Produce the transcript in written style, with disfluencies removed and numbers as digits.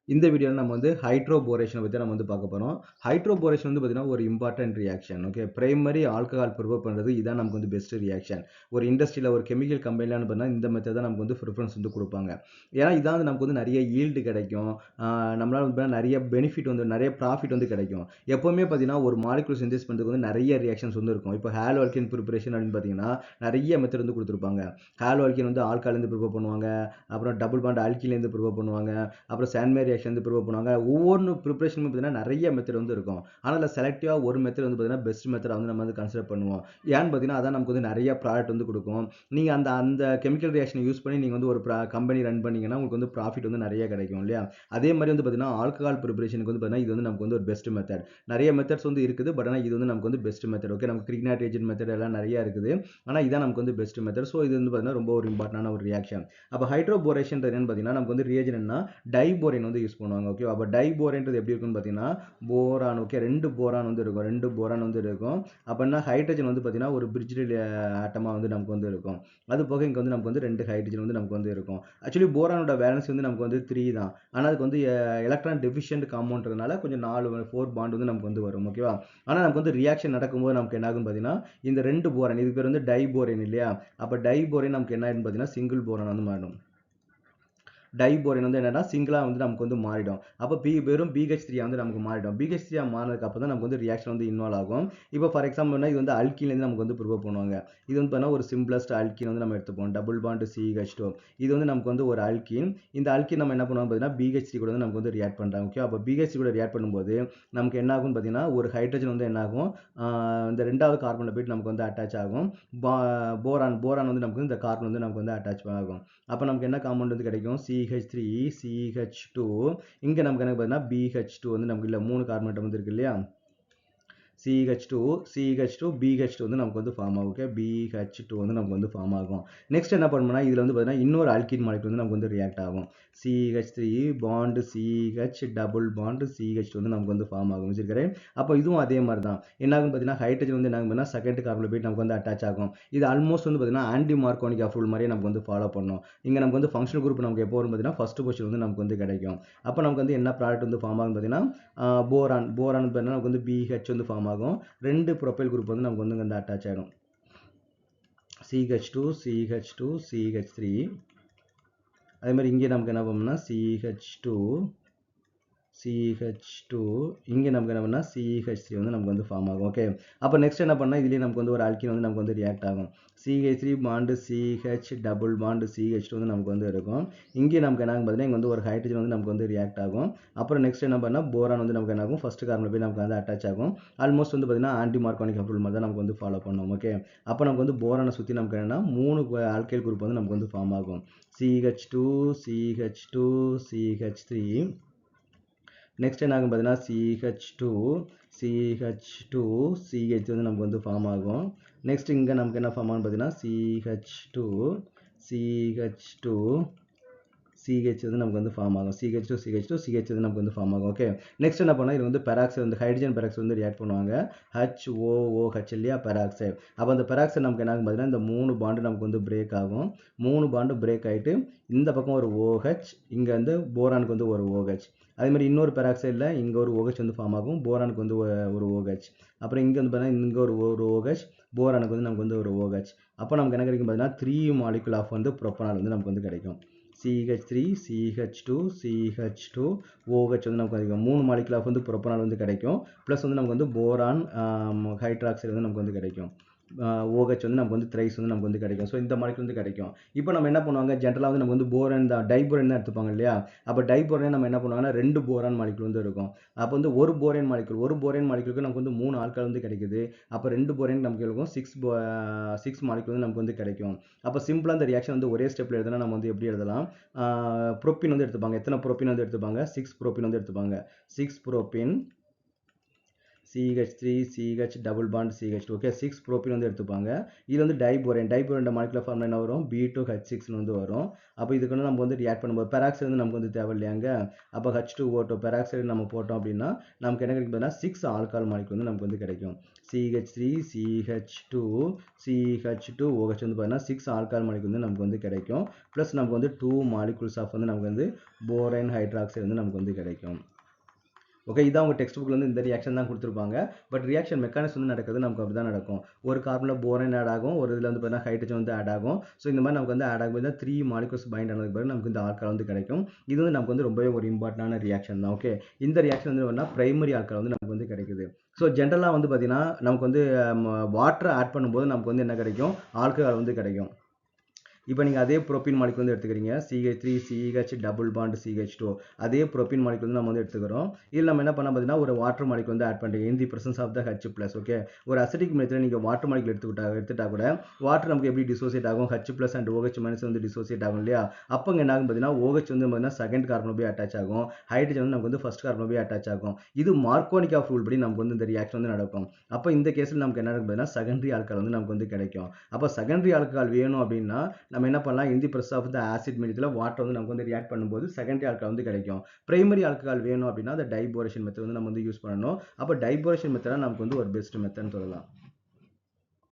இந்த வீடியோல நம்ம வந்து ஹைட்ரோபோரேஷனை பத்தி நம்ம வந்து பார்க்க போறோம். ஹைட்ரோபோரேஷன் வந்து பார்த்தீங்கன்னா, ஒரு important reaction. Okay. Primary alcohol prepare பண்றது இதான் நமக்கு வந்து பெஸ்ட் ரியாக்ஷன். ஒரு இண்டஸ்ட்ரியில ஒரு கெமிக்கல் கம்பெனிலன்னு பார்த்தா இந்த மெத்தட் தான் நமக்கு வந்து ப்ரிஃபரன்ஸ் வந்து குடுப்பாங்க. ஏன்னா, இதான் வந்து நமக்கு வந்து நெறைய ஈல்டு கிடைக்கும். நம்மளால வந்து நெறைய பெனிஃபிட் வந்து நெறைய ப்ராஃபிட் வந்து கிடைக்கும். எப்பவுமே பார்த்தீங்கன்னா, ஒரு மாலிக்யூல் சிந்தேசிஸ் பண்றதுக்கு வந்து நெறைய ரியாக்ஷன்ஸ் வந்து இருக்கும். இப்போ ஹாலோ ஆல்கேன் பிரிப்பரேஷன் அப்படின்னு பார்த்தீங்கன்னா, நெறைய மெத்தட் வந்து குடுத்திருப்பாங்க. ஹாலோ ஆல்கேன் வந்து ஆல்கஹால்லேருந்து ப்ரிப்பேர் பண்ணுவாங்க. அப்புறம் டபுள் பாண்ட் ஆல்கீன்லேருந்து ப்ரிப்பேர் பண்ணுவாங்க. அப்புறம் சாண்ட்மேர் ரியாக்ஷன் வந்து ப்ரிப்பேர் பண்ணுவாங்க. ஒவ்வொரு ப்ரிப்பரேஷனுமே பார்த்தீங்கன்னா நிறைய மெத்தட் வந்து இருக்கும். ஆனால் அதில் செலக்டிவா ஒரு மெத்தட் வந்து பார்த்தீங்கன்னா பெஸ்ட் மெத்தடை வந்து நம்ம வந்து கன்சிடர் பண்ணுவோம். ஏன்னு பார்த்தீங்கன்னா அதான் நமக்கு வந்து நிறைய ப்ராடக்ட் வந்து கொடுக்கும். நீங்க அந்த அந்த கெமிக்கல் ரியாக்ஷனை யூஸ் பண்ணி நீங்க வந்து ஒரு கம்பெனி ரன் பண்ணீங்கன்னா உங்களுக்கு வந்து ப்ராஃபிட் வந்து நிறைய கிடைக்கும் இல்லையா? அதே மாதிரி வந்து பார்த்தீங்கன்னா ஆல்கஹால் ப்ரிப்பரேஷனுக்கு வந்து பார்த்தீங்கன்னா இது வந்து நமக்கு வந்து ஒரு பெஸ்ட் மெத்தட். நிறைய மெத்தட்ஸ் வந்து இருக்குது. பட் ஆனால் இது வந்து நமக்கு வந்து பெஸ்ட் மெத்தட். ஓகே, நமக்கு கிரிக்னாட் ஏஜென்ட் மெத்தட் எல்லாம் நிறைய இருக்குது. ஆனால் இதான் நமக்கு வந்து பெஸ்ட் மெத்தட். ஸோ இது வந்து பார்த்தீங்கன்னா ரொம்ப ஒரு இம்பார்ட்டன்டான ஒரு ரியாக்ஷன். அப்போ ஹைட்ரோபோரேஷன் என்னன்னு பார்த்தீங்கன்னா நமக்கு வந்து ரியேஜன் என்ன டைபோரேன் வந்து யூஸ் பண்ணுவாங்க. ஓகே, அப்போ டைபோரேன்றது எப்படி இருக்குன்னு பார்த்தீங்கன்னா போரான். ஓகே, 2 போரான் வந்து இருக்கும். 2 போரான் வந்து இருக்கும். அப்படின்னா ஹைட்ரஜன் வந்து பார்த்தீங்கன்னா ஒரு பிரிட்ஜ்டு ஆட்டமா வந்து நமக்கு வந்து இருக்கும். அது போக இங்கே வந்து நமக்கு வந்து 2 ஹைட்ரஜன் வந்து நமக்கு வந்து இருக்கும். ஆக்சுவலி போரானோட வேலன்ஸ் வந்து நமக்கு வந்து 3 தான். ஆனால் அதுக்கு வந்து எலக்ட்ரான் டெஃபிஷியன்ட் காம்பவுண்ட்றதுனால கொஞ்சம் 4 பாண்ட் வந்து நமக்கு வந்து வரும். ஓகேவா? ஆனால் நமக்கு வந்து ரியாக்ஷன் நடக்கும்போது நமக்கு என்ன ஆகுன்னு பார்த்தீங்கன்னா இந்த 2 போரான் இது பேர் வந்து டைபோரேன் இல்லையா? அப்போ டைபோரேன் நமக்கு என்ன ஆயிடுன்னு பார்த்தீங்கன்னா சிங்கிள் போரான் வந்து மாறும். டைபோரேன் வந்து என்னன்னா சிங்கிளா வந்து நமக்கு வந்து மாறிடும். அப்போ வெறும் BH3 வந்து நமக்கு மாறிடும். BH3 மாறினதுக்கு அப்புறம் தான் நமக்கு வந்து ரியாக்ஷன் வந்து இன்வால்வ் ஆகும். இப்போ ஃபார் எக்ஸாம்பிள்னா இது வந்து அல்கீன்லேருந்து நமக்கு வந்து ப்ரிப்பேர் பண்ணுவாங்க. இது வந்து பார்த்தீங்கன்னா ஒரு சிம்பிளஸ்ட் அல்கீன் வந்து நம்ம எடுத்துப்போம். Double bond CH2. இது வந்து நமக்கு வந்து ஒரு அல்கீன். இந்த அல்கீன் நம்ம என்ன பண்ணுவோம் பார்த்தீங்கன்னா BH3 கூட வந்து நமக்கு வந்து ரியாக்ட் பண்ணுறாங்க. ஓகே, அப்போ BH3 கூட ரியாக்ட் பண்ணும்போது நமக்கு என்ன ஆகும்னு பார்த்தீங்கன்னா ஒரு ஹைட்ரஜன் வந்து என்ன ஆகும், இந்த ரெண்டாவது கார்பனில் போயிட்டு நமக்கு வந்து அட்டாச் ஆகும். போரான் போரான் வந்து நமக்கு இந்த கார்பன் வந்து நமக்கு வந்து அட்டாச் ஆகும். அப்போ நமக்கு என்ன காம்பவுண்ட் வந்து கிடைக்கும் CH3 CH2. இங்கே நமக்கு என்ன பார்த்தீங்கன்னா BH2 வந்து நமக்கு இல்லை 3 கார்பன் வந்து இருக்கு இல்லையா? CH2 CH2 BH2 வந்து நமக்கு வந்து ஃபார்ம் ஆகும். ஓகே, BH2 வந்து நமக்கு வந்து ஃபார்ம் ஆகும். நெக்ஸ்ட் என்ன பண்ணணும்னா இதில் வந்து பார்த்தீங்கன்னா இன்னொரு அல்கீன் மாலிகுல் வந்து நமக்கு வந்து ரியாக்ட் ஆகும். CH3 bond CH double bond CH2 வந்து நமக்கு வந்து ஃபார்ம் ஆகும். வச்சிருக்கிறேன். அப்போ இதுவும் அதே மாதிரி தான் என்ன ஆகும் பார்த்தீங்கன்னா ஹைட்ரஜன் வந்து என்ன ஆகும்னா செகண்ட் கார்பனில் போயிட்டு நமக்கு வந்து அட்டாச் ஆகும். இது ஆல்மோஸ்ட் வந்து பார்த்தீங்கன்னா ஆன்டி மார்க்கோனிக் ரூல் மாதிரியே நமக்கு வந்து ஃபாலோ பண்ணும். இங்கே நமக்கு வந்து ஃபங்க்ஷனல் குரூப் நமக்கு எப்போ வரும் பார்த்தீங்கன்னா ஃபர்ஸ்ட் பொசிஷன் வந்து நமக்கு வந்து கிடைக்கும். அப்போ நமக்கு வந்து என்ன ப்ராடக்ட் வந்து ஃபார்ம் ஆகும் பார்த்தீங்கன்னா போரான் போரான் பார்த்தீங்கன்னா நமக்கு வந்து BH வந்து ஃபார்ம் ஆகும். 2 ப்ரொபைல் குரூப் வந்து நமக்கு வந்து இங்கே அட்டாச் ஆகிடும். CH2 CH2 CH3. அதே மாதிரி இங்கே நமக்கு என்ன பண்ணோம்னா CH2 CH2 இங்கே நமக்கு என்ன பண்ணால் CH3 வந்து நமக்கு வந்து ஃபார்ம் ஆகும். ஓகே, அப்போ நெக்ஸ்ட் என்ன பண்ணால் இதுலேயே நமக்கு வந்து ஒரு அல்கீன் வந்து நமக்கு வந்து ரியாக்ட் ஆகும். CH3 bond CH double bond CH2 வந்து நமக்கு வந்து இருக்கும். இங்கே நமக்கு என்ன ஆகும் பார்த்தீங்கன்னா இங்கே வந்து ஒரு ஹைட்ரஜன் வந்து நமக்கு வந்து ரியாக்ட் ஆகும். அப்புறம் நெக்ஸ்ட் என்ன பண்ணால் போரான் வந்து நமக்கு என்ன ஆகும் ஃபர்ஸ்ட் கார்பனில் போய் நமக்கு வந்து அட்டாச் ஆகும். ஆல்மோஸ்ட் வந்து பார்த்தீங்கன்னா ஆன்டி மார்க்கோனிக் ரூல் மாதிரி தான் நமக்கு வந்து ஃபாலோ பண்ணும். ஓகே, அப்போ நமக்கு வந்து போரானை சுற்றி நமக்கு என்னன்னா 3 ஆல்கைல் குரூப் வந்து நமக்கு வந்து ஃபார்ம் ஆகும். CH2 CH2 CH3. நெக்ஸ்ட் என்ன ஆகும் பார்த்தீங்கன்னா CH2 CH2 CH வந்து நமக்கு வந்து ஃபார்ம் ஆகும். நெக்ஸ்ட் இங்கே நமக்கு என்ன ஃபார்ம் ஆகும் பார்த்தீங்கன்னா CH2 CH2 CH வந்து நமக்கு வந்து ஃபார்ம் ஆகும். CH2 CH2 CH வந்து நமக்கு வந்து ஃபார்ம் ஆகும். ஓகே, நெக்ஸ்ட் என்ன பண்ணால் இது வந்து பெராக்சைடு வந்து ஹைட்ரஜன் பெராக்சைடு வந்து ரியாக்ட் பண்ணுவாங்க. HOOH இல்லையா பெராக்சைடு. அப்போ அந்த பெராக்சைடு நமக்கு என்ன ஆகும் பார்த்தீங்கன்னா இந்த 3 பாண்டு நமக்கு வந்து பிரேக் ஆகும். 3 பாண்டு பிரேக் ஆகிட்டு இந்த பக்கம் ஒரு OH, இங்கே வந்து போரானுக்கு வந்து ஒரு OH. அதே மாதிரி இன்னொரு பெராக்சைடில் இங்கே ஒரு OH வந்து ஃபார்ம் ஆகும். போரானுக்கு வந்து ஒரு OH. அப்புறம் இங்கே வந்து பார்த்தீங்கன்னா இங்கே ஒரு OH, போரானுக்கு வந்து நமக்கு வந்து ஒரு OH. அப்போ நமக்கு என்ன கிடைக்கும் பார்த்தீங்கன்னா 3 மாலிகுல் ஆஃப் வந்து ப்ரோப்பனால் வந்து நமக்கு வந்து கிடைக்கும். CH3 CH2 CH2 OH வந்து நமக்கு கிடைக்கும். 3 மாலிகுல் ஆஃப் வந்து ப்ரோப்பனால் வந்து கிடைக்கும். ப்ளஸ் வந்து நமக்கு வந்து போரான் ஹைட்ராக்சைடு வந்து நமக்கு வந்து கிடைக்கும். OH வந்து நமக்கு வந்து த்ரைஸ் வந்து நமக்கு வந்து கிடைக்கும். ஸோ இந்த மாலிகுல் வந்து கிடைக்கும். இப்போ நம்ம என்ன பண்ணுவாங்க ஜென்ரலாக வந்து நமக்கு வந்து போரான் தான் டைபோரேன் தான் எடுத்துப்பாங்க இல்லையா? அப்போ டைபோரேன் நம்ம என்ன பண்ணுவாங்கன்னா 2 போரான் மாலிகுல் வந்து இருக்கும். அப்போ வந்து ஒரு போரேன் மாலிகுலுக்கு நமக்கு வந்து 3 ஆல்கஹால் வந்து கிடைக்குது. அப்போ 2 போரேன் நமக்கு இருக்கும் 6 மாலிகுல் வந்து நமக்கு வந்து கிடைக்கும். அப்போ சிம்பிளாக இந்த ரியாக்ஷன் வந்து ஒரே ஸ்டெப்பில் எழுதுனா நம்ம வந்து எப்படி எழுதலாம்? ப்ரோப்பின் வந்து எடுத்துப்பாங்க. எத்தனை ப்ரோப்பின் வந்து எடுத்துப்பாங்க? 6 ப்ரோப்பின் வந்து எடுத்துப்பாங்க. 6 ப்ரோப்பின் CH3 CH double bond CH2 okay 6 propene வந்து எடுத்துப்பாங்க. இது வந்து டைபோரேன் மாலிகுலர் ஃபார்முலா என்ன வரும் B2H6 வந்து வரும். அப்போ இதுக்கு வந்து நம்ம வந்து ரியாக்ட் பண்ணும்போது பெராக்சைடு வந்து நமக்கு வந்து தேவை இல்லையாங்க. அப்போ H2O2 பெராக்சைடு நம்ம போட்டோம் அப்படின்னா நமக்கு என்ன கிடைக்கும் பார்த்தீங்கன்னா 6 ஆல்கஹால் மாலிகுல் வந்து நமக்கு வந்து கிடைக்கும். CH3 CH2 CH2OH வந்து பார்த்தீங்கன்னா 6 ஆல்கஹால் மாலிகுல் வந்து நமக்கு வந்து கிடைக்கும். ப்ளஸ் நமக்கு வந்து 2 மாலிகுல்ஸ் ஆஃப் வந்து நமக்கு வந்து போரைன் ஹைட்ராக்சைடு வந்து நமக்கு வந்து கிடைக்கும். ஓகே இதான் உங்கள் டெக்ஸ்ட் புக்கில் வந்து இந்த ரியாக்ஷன் தான் கொடுத்துருப்பாங்க. பட் ரியாக்ஷன் மெக்கானிசம் வந்து நடக்கிறது நமக்கு அப்படி தான் நடக்கும். ஒரு கார்பனில் போரைன் ஆட் ஆகும், ஒரு இதில் வந்து பார்த்தீங்கன்னா ஹைட்ரஜன் வந்து ஆட் ஆகும். ஸோ இந்த மாதிரி நமக்கு வந்து ஆட் ஆகும் போது 3 மாலிகுல்ஸ் பைண்ட் ஆனதுக்கு பிறகு நமக்கு இந்த ஆல்கஹால் வந்து கிடைக்கும். இது வந்து நமக்கு வந்து ரொம்பவே ஒரு இம்பார்ட்டன்டான ரியாக்ஷன் தான். ஓகே இந்த ரியாக்ஷன் வந்து என்ன பிரைமரி ஆல்கஹால் வந்து நமக்கு வந்து கிடைக்குது. ஸோ ஜென்ரலாக வந்து பார்த்தீங்கன்னா நமக்கு வந்து வாட்டர் ஆட் பண்ணும்போது நமக்கு வந்து என்ன கிடைக்கும் ஆல்கஹால் வந்து கிடைக்கும். இப்போ நீங்கள் அதே ப்ரோப்பீன் மாலிகுல் வந்து எடுத்துக்கிறீங்க CH3 CH double bond CH2 அதே ப்ரோப்பீன் மாலிகுல் வந்து நம்ம வந்து எடுத்துக்கிறோம். இதில் நம்ம என்ன பண்ண பார்த்தீங்கன்னா ஒரு வாட்டர் மாலிகுல் வந்து ஆட் பண்ணுறீங்க in the presence of the H+. Okay ஒரு அசிட்டிக் மெத்தடில் நீங்கள் வாட்டர் மாலிகுல் எடுத்துட்டா கூட வாட்டர் நமக்கு எப்படி டிசோசியேட் ஆகும் H+ அண்ட் OH- வந்து டிசோசியேட் ஆகும் இல்லையா. அப்போ என்ன ஆகும் பார்த்தீங்கன்னா OH வந்து பார்த்தீங்கன்னா செகண்ட் கார்பன் போய் அட்டாச் ஆகும், ஹைட்ரஜன் வந்து நமக்கு வந்து ஃபர்ஸ்ட் கார்பன் போய் அட்டாச் ஆகும். இது மார்க்கோனிக் ஆஃப் ரூல் படி நமக்கு வந்து இந்த ரியாக்ஷன் வந்து நடக்கும். அப்போ இந்த கேஸில் நமக்கு என்ன இருக்கும் பார்த்தீங்கன்னா செகண்டரி ஆல்கஹால் வந்து நமக்கு வந்து கிடைக்கும். அப்போ செகண்டரி ஆல்கஹால் வேணும் அப்படின்னா நம்ம என்ன பண்ணலாம் இந்த பிரஸ் ஆஃப் த ஆசிட் மீடியத்தில் வாட்டர் வந்து நமக்கு வந்து ரியாக்ட் பண்ணும்போது செகண்டரி ஆல்கஹால் வந்து கிடைக்கும். பிரைமரி ஆல்கஹால் வேணும் அப்படின்னா அந்த டைபோரேஷன் மெத்தட் வந்து நம்ம வந்து யூஸ் பண்ணணும். அப்போ டைபோரேஷன் மெத்தட் நமக்கு வந்து ஒரு பெஸ்ட் மெத்தட்னு சொல்லலாம்.